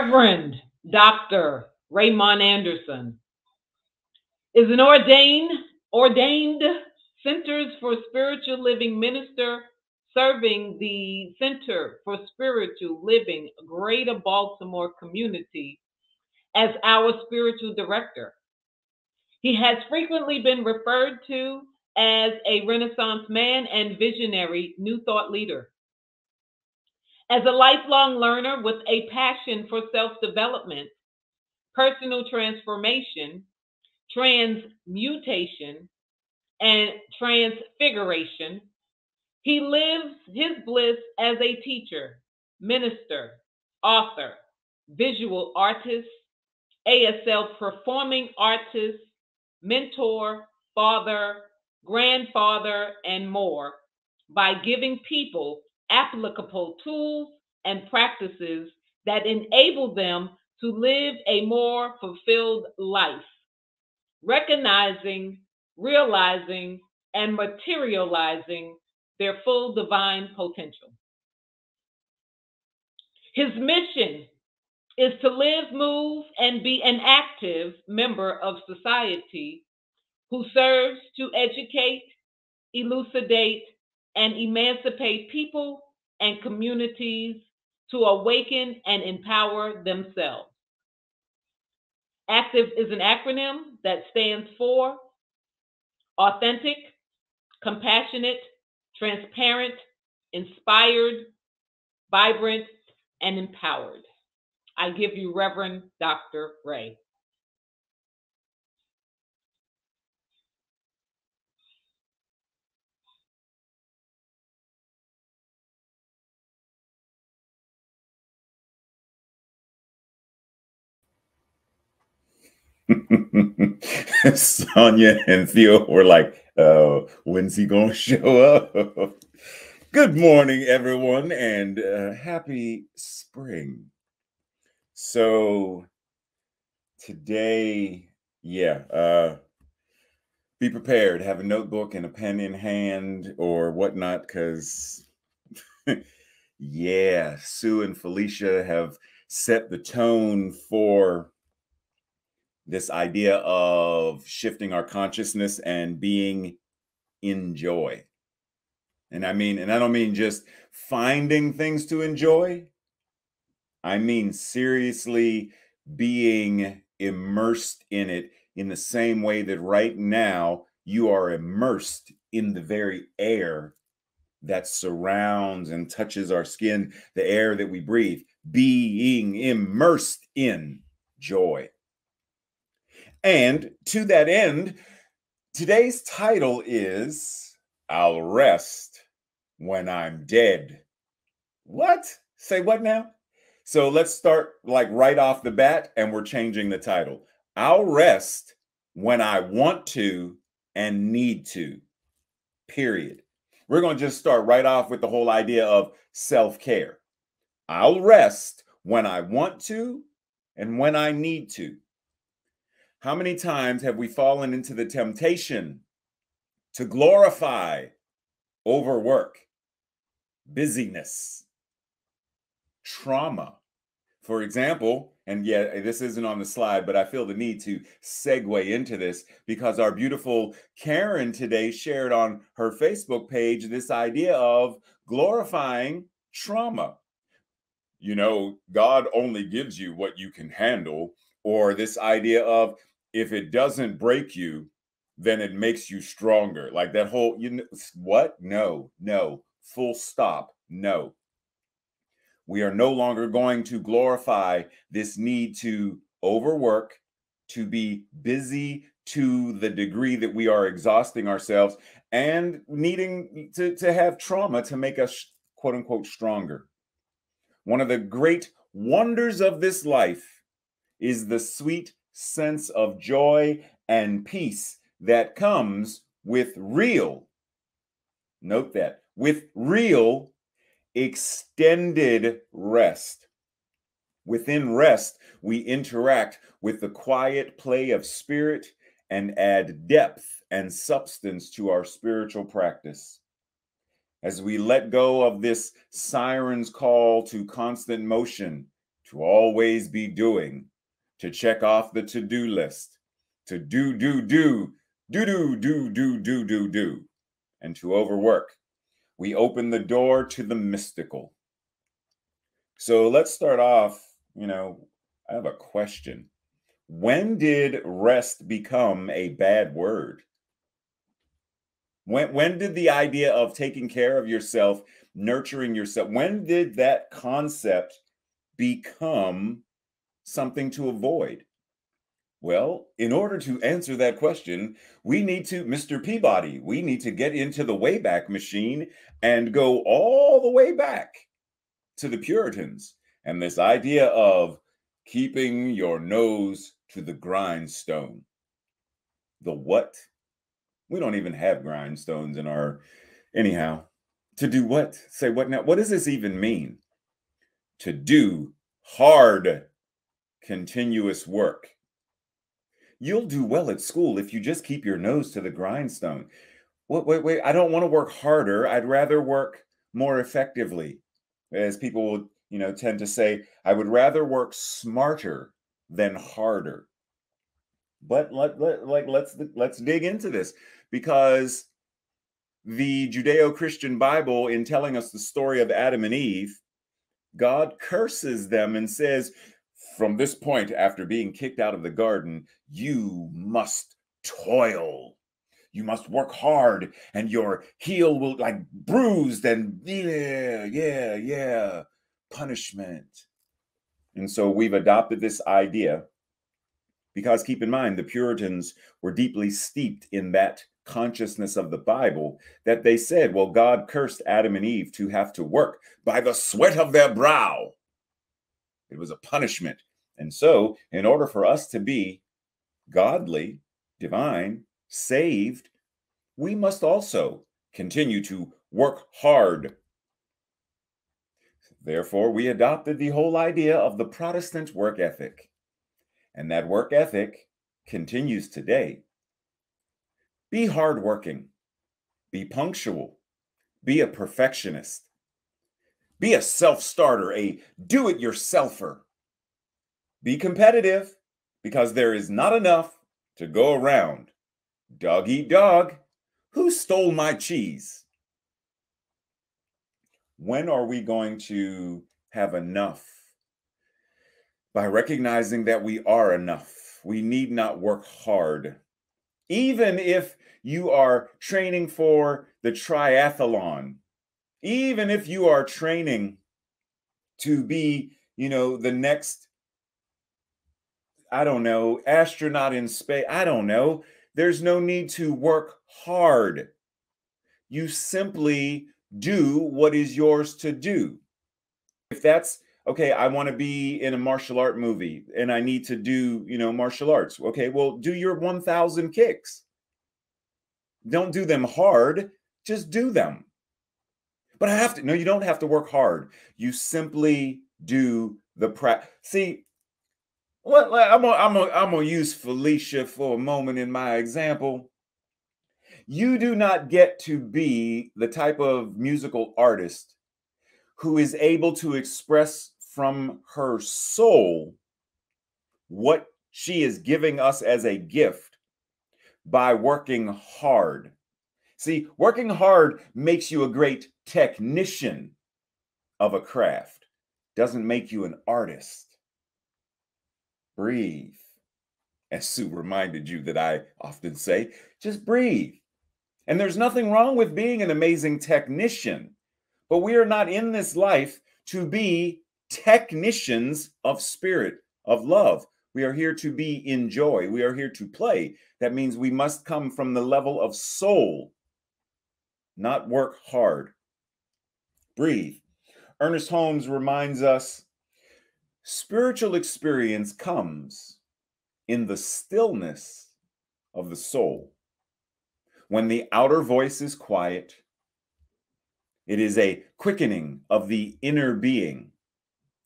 Reverend Dr. Raymont Anderson is an ordained Centers for Spiritual Living minister serving the Center for Spiritual Living Greater Baltimore community as our spiritual director. He has frequently been referred to as a Renaissance man and visionary New Thought leader. As a lifelong learner with a passion for self development, personal transformation, transmutation, and transfiguration, he lives his bliss as a teacher, minister, author, visual artist, ASL performing artist, mentor, father, grandfather, and more by giving people applicable tools and practices that enable them to live a more fulfilled life, recognizing, realizing, and materializing their full divine potential. His mission is to live, move, and be an active member of society who serves to educate, elucidate, and emancipate people and communities to awaken and empower themselves. ACTIVE is an acronym that stands for authentic, compassionate, transparent, inspired, vibrant, and empowered. I give you Reverend Dr. Ray. Sonya and Theo were like, when's he gonna show up? Good morning, everyone, and happy spring. So today, be prepared. Have a notebook and a pen in hand or whatnot, because Sue and Felicia have set the tone for this idea of shifting our consciousness and being in joy. And I don't mean just finding things to enjoy. I mean seriously being immersed in it in the same way that right now you are immersed in the very air that surrounds and touches our skin, the air that we breathe, being immersed in joy. And to that end, today's title is I'll Rest When I'm Dead. What? Say what now? So let's start like right off the bat, and we're changing the title. I'll rest when I want to and need to, period. We're going to just start right off with the whole idea of self-care. I'll rest when I want to and when I need to. How many times have we fallen into the temptation to glorify overwork, busyness, trauma? For example, and this isn't on the slide, but I feel the need to segue into this because our beautiful Karen today shared on her Facebook page this idea of glorifying trauma. You know, God only gives you what you can handle, or this idea of if it doesn't break you, then it makes you stronger. Like that whole, what? No, full stop, no. We are no longer going to glorify this need to overwork, to be busy to the degree that we are exhausting ourselves and needing to have trauma to make us, quote unquote, stronger. One of the great wonders of this life is the sweet sense of joy and peace that comes with real, note that, with real extended rest. Within rest, we interact with the quiet play of spirit and add depth and substance to our spiritual practice. As we let go of this siren's call to constant motion, to always be doing, to check off the to-do list, to do, and to overwork. We open the door to the mystical. So let's start off, I have a question. When did rest become a bad word? When did the idea of taking care of yourself, nurturing yourself, when did that concept become something to avoid? Well, in order to answer that question, we need to, Mr. Peabody, we need to get into the Wayback Machine and go all the way back to the Puritans and this idea of keeping your nose to the grindstone. The what? We don't even have grindstones in our, anyhow. To do what? Say what now? What does this even mean? To do hard, continuous work. You'll do well at school if you just keep your nose to the grindstone. Wait. I don't want to work harder. I'd rather work more effectively. As people will, tend to say, I would rather work smarter than harder. But let's dig into this, because the Judeo-Christian Bible, in telling us the story of Adam and Eve, God curses them and says, from this point, after being kicked out of the garden, you must toil. You must work hard, and your heel will like bruised and punishment. And so we've adopted this idea because, keep in mind, the Puritans were deeply steeped in that consciousness of the Bible, that they said, well, God cursed Adam and Eve to have to work by the sweat of their brow. It was a punishment. And so, in order for us to be godly, divine, saved, we must also continue to work hard. Therefore, we adopted the whole idea of the Protestant work ethic. And that work ethic continues today. Be hardworking. Be punctual. Be a perfectionist. Be a self-starter, a do-it-yourselfer. Be competitive, because there is not enough to go around. Dog eat dog. Who stole my cheese? When are we going to have enough? By recognizing that we are enough. We need not work hard. Even if you are training for the triathlon, even if you are training to be, the next, astronaut in space, there's no need to work hard. You simply do what is yours to do. If that's, okay, I want to be in a martial art movie and I need to do, martial arts. Okay, well, do your 1,000 kicks. Don't do them hard, just do them. But no, you don't have to work hard. You simply do the practice. See, I'm gonna use Felicia for a moment in my example. You do not get to be the type of musical artist who is able to express from her soul what she is giving us as a gift by working hard. See, working hard makes you a great technician of a craft, doesn't make you an artist. Breathe. As Sue reminded you that I often say, just breathe. And there's nothing wrong with being an amazing technician, but we are not in this life to be technicians of spirit, of love. We are here to be in joy. We are here to play. That means we must come from the level of soul, not work hard. Breathe. Ernest Holmes reminds us, spiritual experience comes in the stillness of the soul. When the outer voice is quiet, it is a quickening of the inner being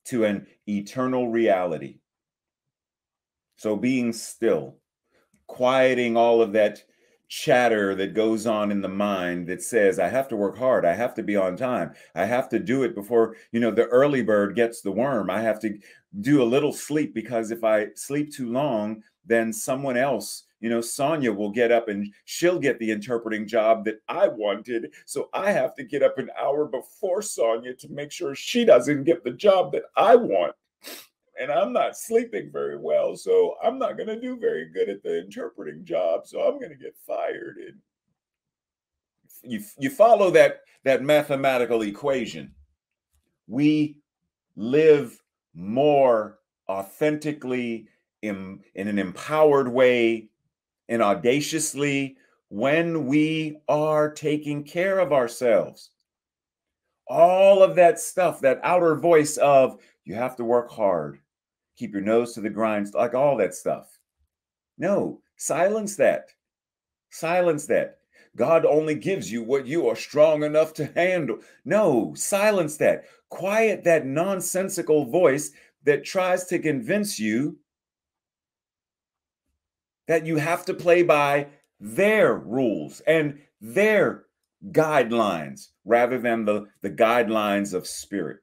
to an eternal reality. So being still, quieting all of that chatter that goes on in the mind that says, I have to work hard. I have to be on time. I have to do it before, the early bird gets the worm. I have to do a little sleep, because if I sleep too long, then someone else, Sonya will get up and she'll get the interpreting job that I wanted. So I have to get up an hour before Sonya to make sure she doesn't get the job that I want. And I'm not sleeping very well, so I'm not going to do very good at the interpreting job. So I'm going to get fired. And you follow that mathematical equation. We live more authentically in an empowered way and audaciously when we are taking care of ourselves. All of that stuff, that outer voice of, you have to work hard, keep your nose to the grind, like all that stuff. No, silence that. Silence that. God only gives you what you are strong enough to handle. No, silence that. Quiet that nonsensical voice that tries to convince you that you have to play by their rules and their guidelines rather than the guidelines of spirit,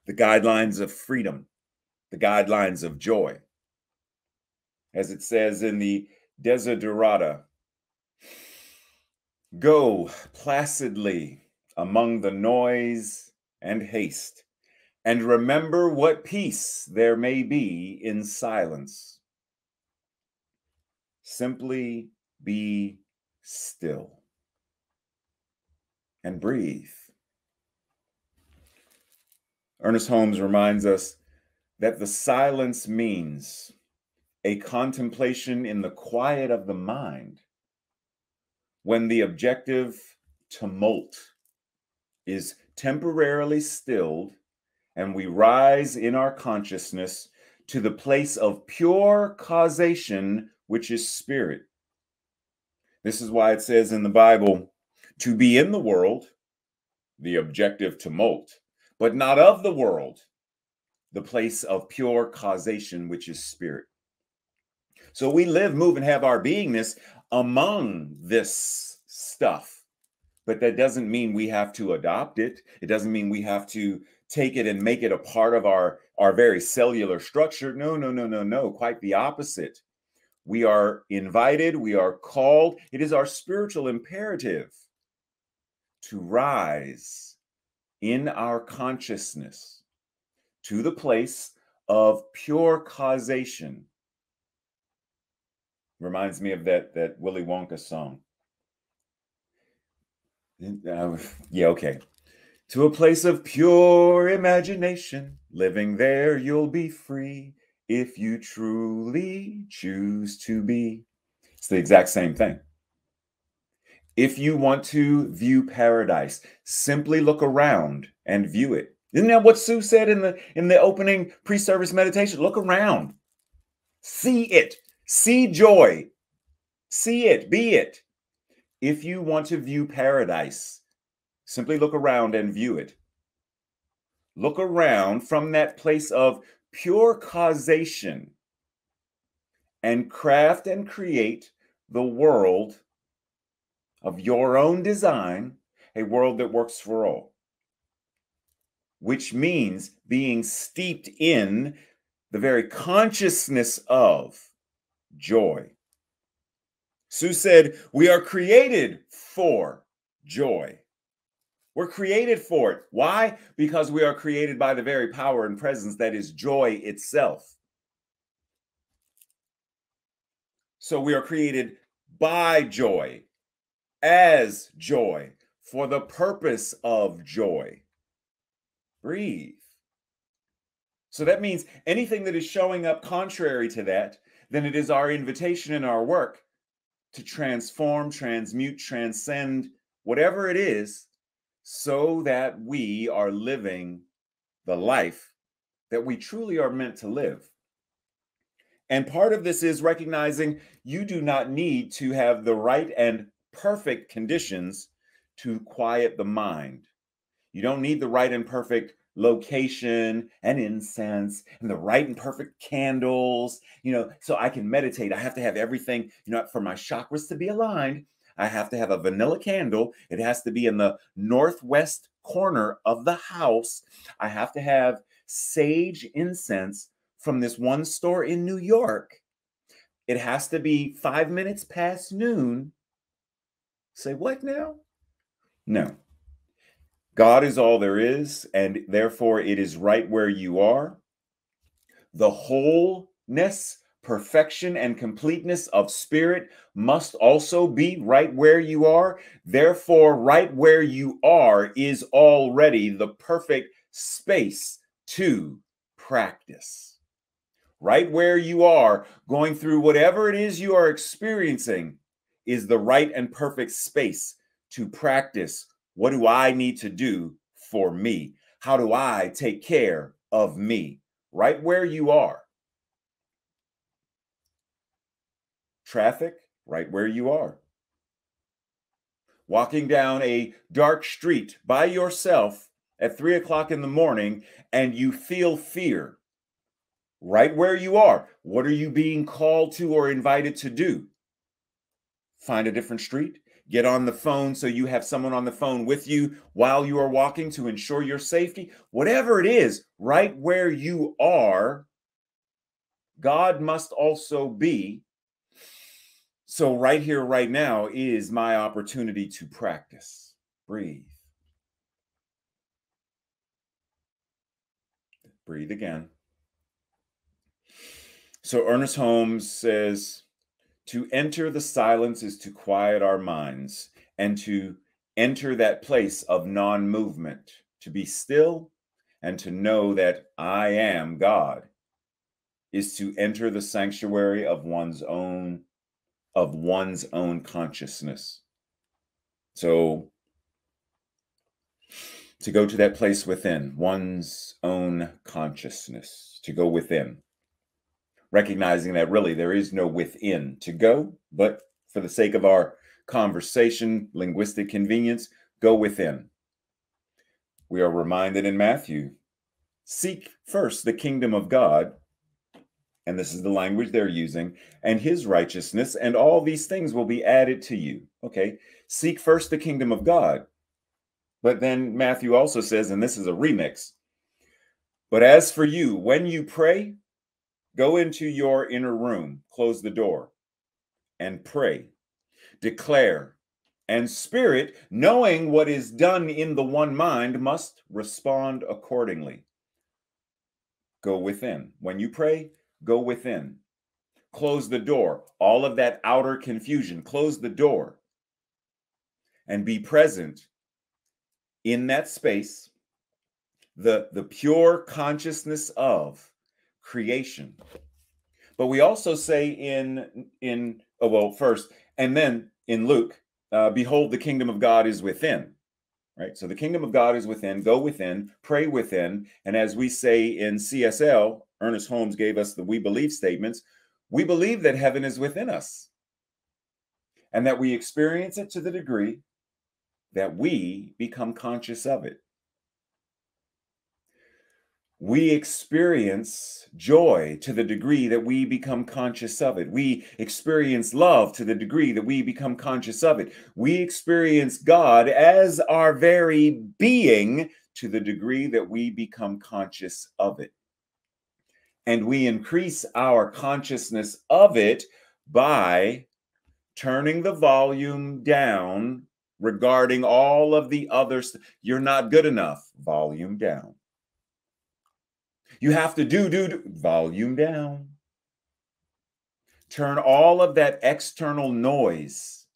the guidelines of freedom, the guidelines of joy. As it says in the Desiderata, go placidly among the noise and haste, and remember what peace there may be in silence. Simply be still and breathe. Ernest Holmes reminds us that the silence means a contemplation in the quiet of the mind when the objective tumult is temporarily stilled and we rise in our consciousness to the place of pure causation, which is spirit. This is why it says in the Bible, to be in the world, the objective tumult, but not of the world, the place of pure causation, which is spirit. So we live, move, and have our beingness among this stuff. But that doesn't mean we have to adopt it. It doesn't mean we have to take it and make it a part of our very cellular structure. No. Quite the opposite. We are invited, we are called. It is our spiritual imperative to rise in our consciousness to the place of pure causation. Reminds me of that Willy Wonka song. Yeah, okay. To a place of pure imagination, living there you'll be free if you truly choose to be. It's the exact same thing. If you want to view paradise, simply look around and view it. Isn't that what Sue said in the opening pre-service meditation? Look around. See it. See joy. See it. Be it. If you want to view paradise, simply look around and view it. Look around from that place of pure causation and craft and create the world of your own design, a world that works for all, which means being steeped in the very consciousness of joy. Sue said, we are created for joy. We're created for it. Why? Because we are created by the very power and presence that is joy itself. So we are created by joy, as joy, for the purpose of joy. Breathe. So that means anything that is showing up contrary to that, then it is our invitation in our work to transform, transmute, transcend, whatever it is, so that we are living the life that we truly are meant to live. And part of this is recognizing you do not need to have the right and perfect conditions to quiet the mind. You don't need the right and perfect location and incense and the right and perfect candles, so I can meditate. I have to have everything, for my chakras to be aligned. I have to have a vanilla candle. It has to be in the northwest corner of the house. I have to have sage incense from this one store in New York. It has to be 5 minutes past noon. Say what now? No. God is all there is, and therefore it is right where you are. The wholeness, perfection, and completeness of spirit must also be right where you are. Therefore, right where you are is already the perfect space to practice. Right where you are, going through whatever it is you are experiencing, is the right and perfect space to practice. What do I need to do for me? How do I take care of me? Right where you are. Traffic, right where you are. Walking down a dark street by yourself at 3 o'clock in the morning and you feel fear. Right where you are. What are you being called to or invited to do? Find a different street. Get on the phone so you have someone on the phone with you while you are walking to ensure your safety. Whatever it is, right where you are, God must also be. So right here, right now is my opportunity to practice. Breathe. Breathe again. So Ernest Holmes says, to enter the silence is to quiet our minds and to enter that place of non-movement, to be still and to know that I am God, is to enter the sanctuary of one's own consciousness. So to go to that place within one's own consciousness, to go within. Recognizing that really there is no within to go, but for the sake of our conversation, linguistic convenience, go within. We are reminded in Matthew, seek first the kingdom of God, and this is the language they're using, and his righteousness, and all these things will be added to you. Okay, seek first the kingdom of God. But then Matthew also says, and this is a remix, but as for you, when you pray, go into your inner room, close the door, and pray, declare, and spirit, knowing what is done in the one mind, must respond accordingly. Go within. When you pray, go within. Close the door. All of that outer confusion, close the door. And be present in that space, the pure consciousness of creation. But we also say first, and then in Luke, behold, the kingdom of God is within, right? So the kingdom of God is within, go within, pray within. And as we say in CSL, Ernest Holmes gave us the we believe statements. We believe that heaven is within us and that we experience it to the degree that we become conscious of it. We experience joy to the degree that we become conscious of it. We experience love to the degree that we become conscious of it. We experience God as our very being to the degree that we become conscious of it. And we increase our consciousness of it by turning the volume down regarding all of the others. You're not good enough. Volume down. You have to do, volume down. Turn all of that external noise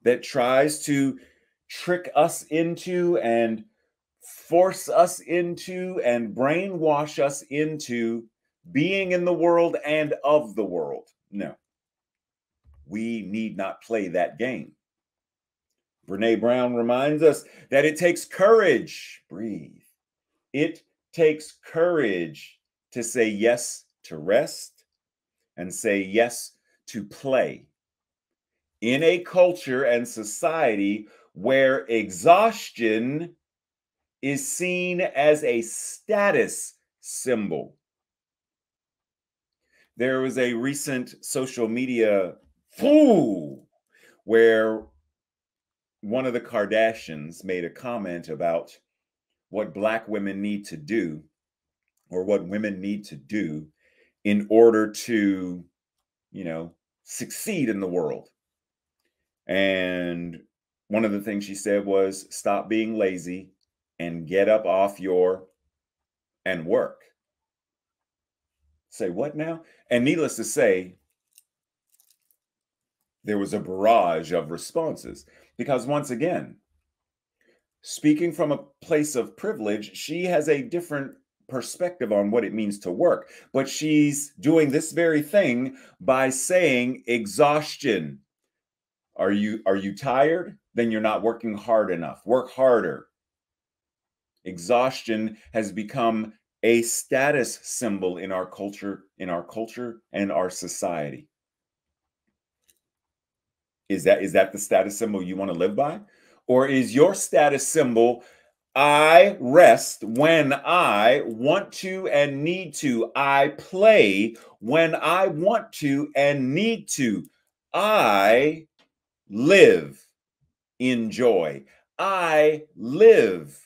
that tries to trick us into and force us into and brainwash us into being in the world and of the world. No, we need not play that game. Brene Brown reminds us that it takes courage. Breathe. It takes courage to say yes to rest and say yes to play in a culture and society where exhaustion is seen as a status symbol. There was a recent social media where one of the Kardashians made a comment about what Black women need to do, or what women need to do in order to, succeed in the world. And one of the things she said was, stop being lazy and get up off your and work. Say what now? And needless to say, there was a barrage of responses because, once again, speaking from a place of privilege, she has a different perspective on what it means to work. But she's doing this very thing by saying exhaustion. Are you tired? Then you're not working hard enough. Work harder. Exhaustion has become a status symbol in our culture and our society. Is that the status symbol you want to live by? Or is your status symbol, I rest when I want to and need to. I play when I want to and need to. I live in joy. I live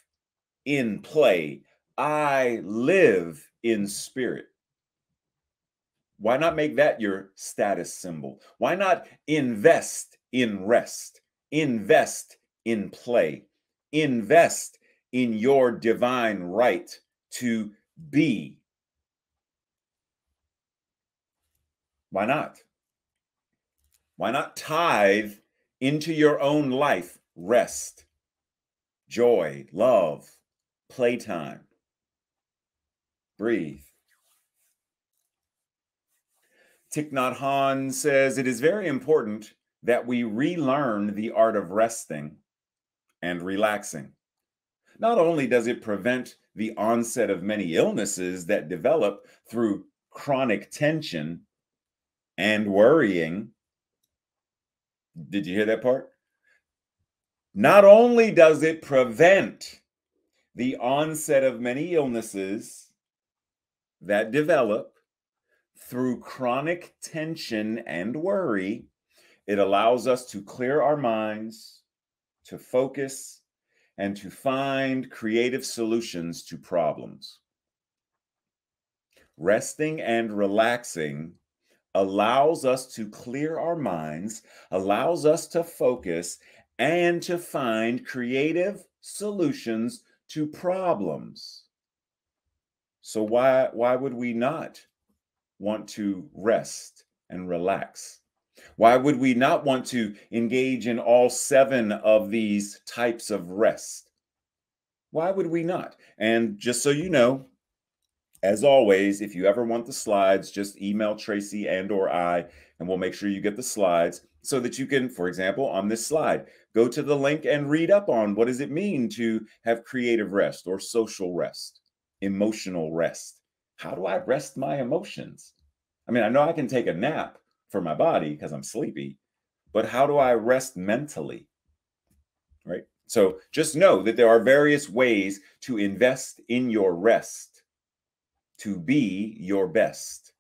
in play. I live in spirit. Why not make that your status symbol? Why not invest in rest? Invest in play. Invest in your divine right to be. Why not? Why not tithe into your own life rest, joy, love, playtime? Breathe. Thich Nhat Hanh says it is very important that we relearn the art of resting and relaxing. Not only does it prevent the onset of many illnesses that develop through chronic tension and worrying. Did you hear that part? Not only does it prevent the onset of many illnesses that develop through chronic tension and worry, it allows us to clear our minds, to focus, and to find creative solutions to problems. Resting and relaxing allows us to clear our minds, allows us to focus, and to find creative solutions to problems. So why would we not want to rest and relax? Why would we not want to engage in all 7 of these types of rest? Why would we not? And just so you know, as always, if you ever want the slides, just email Tracy and/or I, and we'll make sure you get the slides so that you can, for example, on this slide, go to the link and read up on what does it mean to have creative rest or social rest, emotional rest. How do I rest my emotions? I mean, I know I can take a nap for my body because I'm sleepy, but how do I rest mentally? Right? So just know that there are various ways to invest in your rest, to be your best.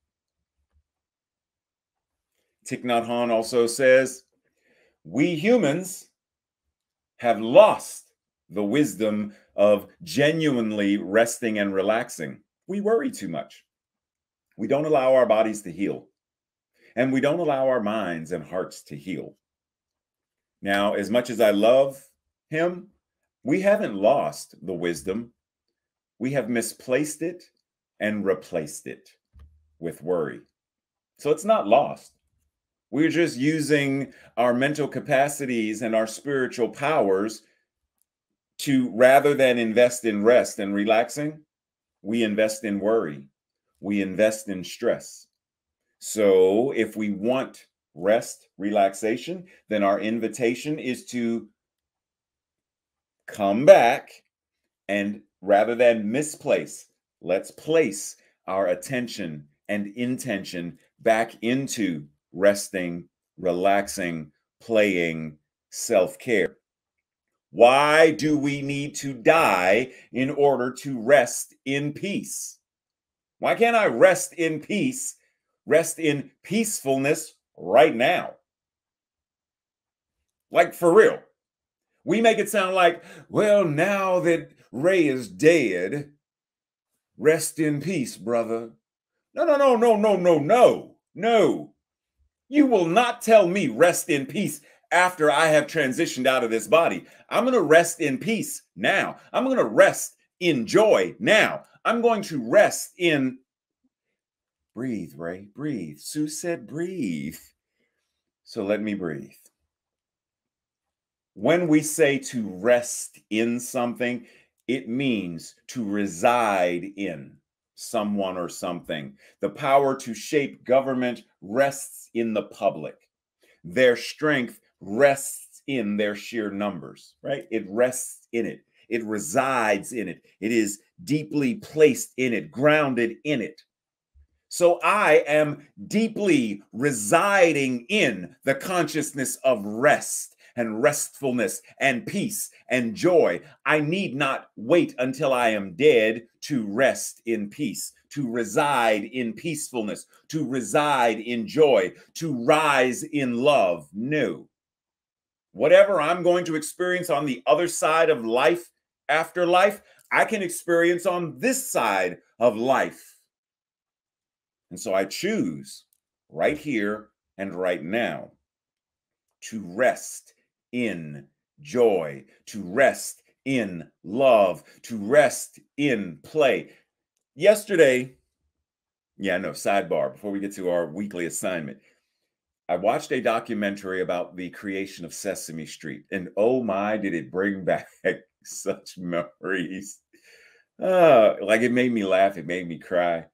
Thich Nhat Hanh also says, we humans have lost the wisdom of genuinely resting and relaxing. We worry too much. We don't allow our bodies to heal. And we don't allow our minds and hearts to heal. Now, as much as I love him, we haven't lost the wisdom. We have misplaced it and replaced it with worry. So it's not lost. We're just using our mental capacities and our spiritual powers to, rather than invest in rest and relaxing, we invest in worry. We invest in stress. So if we want rest, relaxation, then our invitation is to come back and, rather than misplace, let's place our attention and intention back into resting, relaxing, playing, self-care. Why do we need to die in order to rest in peace? Why can't I rest in peace, rest in peacefulness right now? Like, for real. We make it sound like, well, now that Ray is dead, rest in peace, brother. No, no, no, no, no, no, no, no. You will not tell me rest in peace after I have transitioned out of this body. I'm going to rest in peace now. I'm going to rest in joy now. I'm going to rest in... Breathe, Ray, breathe. Sue said breathe. So let me breathe. When we say to rest in something, it means to reside in someone or something. The power to shape government rests in the public. Their strength rests in their sheer numbers, right? It rests in it. It resides in it. It is deeply placed in it, grounded in it. So I am deeply residing in the consciousness of rest and restfulness and peace and joy. I need not wait until I am dead to rest in peace, to reside in peacefulness, to reside in joy, to rise in love. No. Whatever I'm going to experience on the other side of life, after life, I can experience on this side of life. And so I choose right here and right now to rest in joy, to rest in love, to rest in play. Yesterday, sidebar, before we get to our weekly assignment, I watched a documentary about the creation of Sesame Street, and oh my, did it bring back such memories. Like, it made me laugh, it made me cry.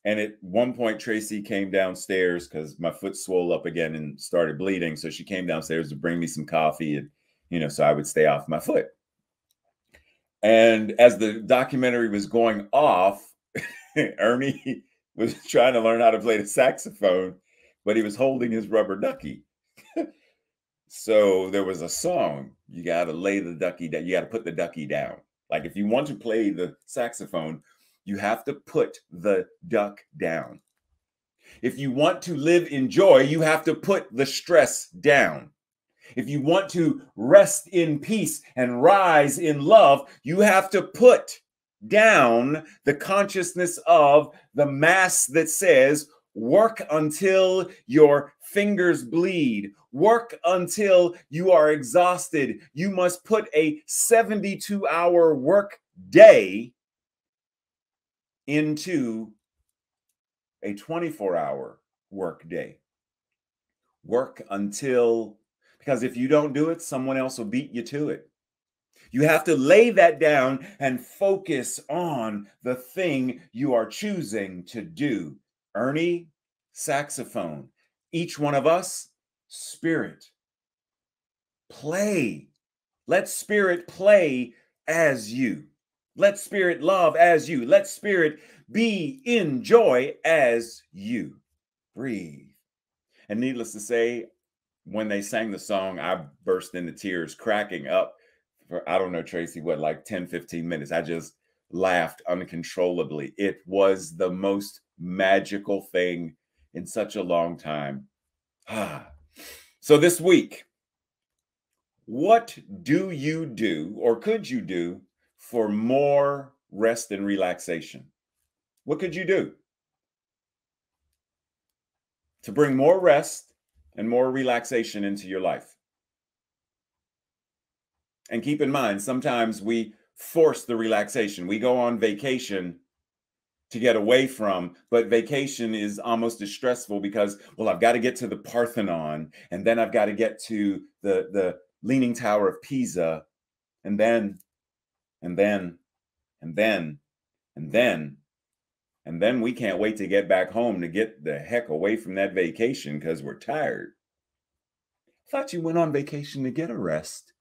And at one point, Tracy came downstairs because my foot swole up again and started bleeding. So she came downstairs to bring me some coffee and, so I would stay off my foot. And as the documentary was going off, Ernie was trying to learn how to play the saxophone, but he was holding his rubber ducky. So there was a song, you got to lay the ducky down. You got to put the ducky down. Like, if you want to play the saxophone, you have to put the duck down. If you want to live in joy, you have to put the stress down. If you want to rest in peace and rise in love, you have to put down the consciousness of the mass that says, work until your fingers bleed. Work until you are exhausted. You must put a 72-hour work day into a 24-hour work day. Work until, because if you don't do it, someone else will beat you to it. You have to lay that down and focus on the thing you are choosing to do. Ernie, saxophone. Each one of us, spirit. Play. Let spirit play as you. Let spirit love as you. Let spirit be in joy as you. Breathe. And needless to say, when they sang the song, I burst into tears, cracking up for, I don't know, Tracy, what, like 10, 15 minutes. I just laughed uncontrollably. It was the most magical thing in such a long time. So this week, what do you do, or could you do, for more rest and relaxation? What could you do to bring more rest and more relaxation into your life? And keep in mind, sometimes we force the relaxation. We go on vacation to get away from, but vacation is almost as stressful because, well, I've got to get to the Parthenon, and then I've got to get to the Leaning Tower of Pisa, and then we can't wait to get back home to get the heck away from that vacation because we're tired. I thought you went on vacation to get a rest.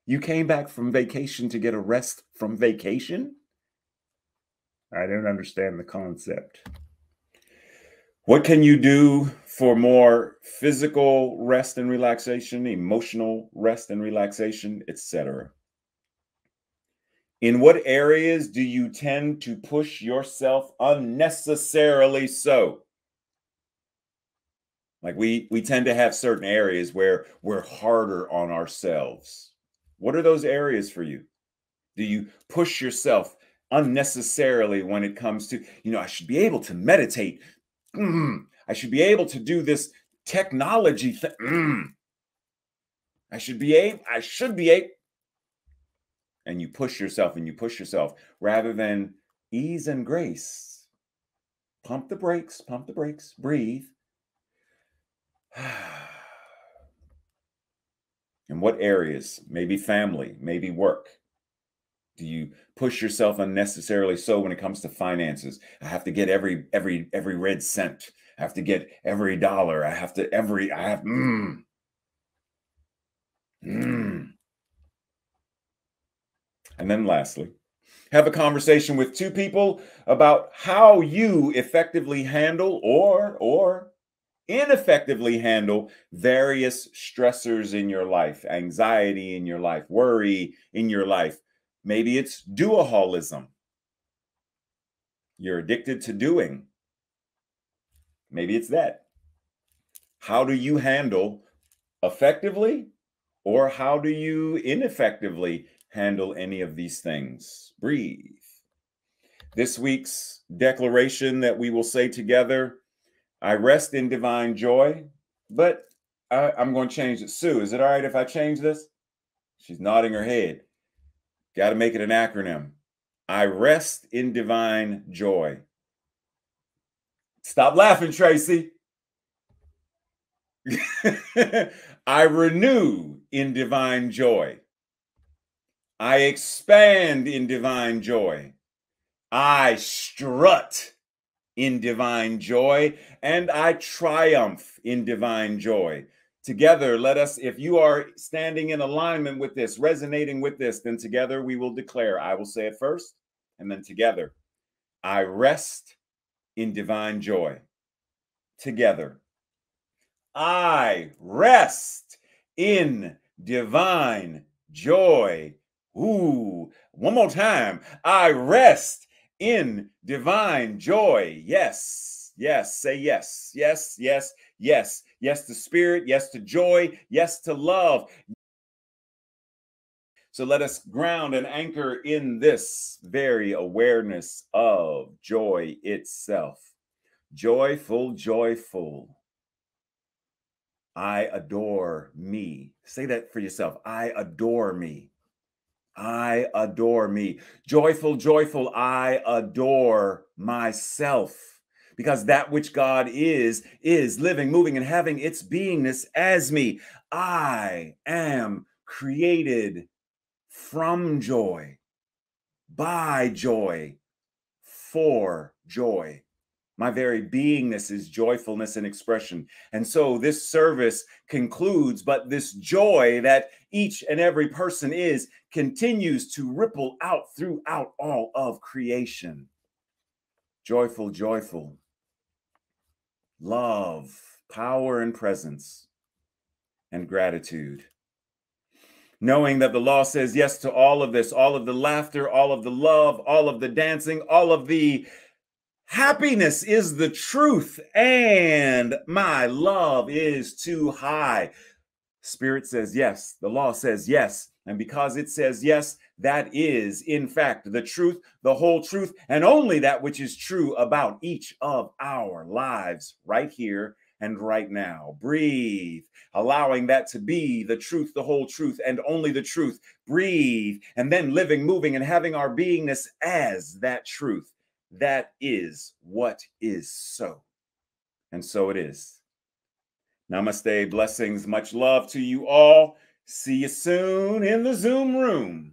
You came back from vacation to get a rest from vacation? I don't understand the concept. What can you do for more physical rest and relaxation, emotional rest and relaxation, etc.? In what areas do you tend to push yourself unnecessarily so? Like we tend to have certain areas where we're harder on ourselves. What are those areas for you? Do you push yourself unnecessarily when it comes to, I should be able to meditate. I should be able to do this technology thing. I should be able. And you push yourself and you push yourself rather than ease and grace. Pump the brakes, breathe. In what areas, maybe family, maybe work, do you push yourself unnecessarily so when it comes to finances? I have to get every red cent. I have to get every dollar. And then lastly, have a conversation with two people about how you effectively handle or ineffectively handle various stressors in your life, anxiety in your life, worry in your life. Maybe it's doaholism. You're addicted to doing. Maybe it's that. How do you handle effectively, or how do you ineffectively handle any of these things? Breathe. This week's declaration that we will say together: I rest in divine joy, but I'm going to change it. Sue, is it all right if I change this? She's nodding her head. Got to make it an acronym. I rest in divine joy. Stop laughing, Tracy. I renew in divine joy. I expand in divine joy. I strut in divine joy, and I triumph in divine joy. Together, let us, if you are standing in alignment with this, resonating with this, then together we will declare. I will say it first, and then together. I rest in divine joy. Together. I rest in divine joy. Ooh, one more time. I rest in divine joy. Yes, yes, say yes, yes, yes, yes, yes to spirit, yes to joy, yes to love. So let us ground and anchor in this very awareness of joy itself. Joyful, joyful. I adore me. Say that for yourself. I adore me. I adore me. Joyful, joyful, I adore myself. Because that which God is living, moving, and having its beingness as me. I am created from joy, by joy, for joy. My very beingness is joyfulness and expression. And so this service concludes, but this joy that each and every person is continues to ripple out throughout all of creation. Joyful, joyful. Love, power, and presence, and gratitude. Knowing that the law says yes to all of this, all of the laughter, all of the love, all of the dancing, all of the happiness is the truth, and my love is too high. Spirit says yes. The law says yes. And because it says yes, that is, in fact, the truth, the whole truth, and only that which is true about each of our lives right here and right now. Breathe, allowing that to be the truth, the whole truth, and only the truth. Breathe, and then living, moving, and having our beingness as that truth. That is what is so. And so it is. Namaste, blessings, much love to you all. See you soon in the Zoom room.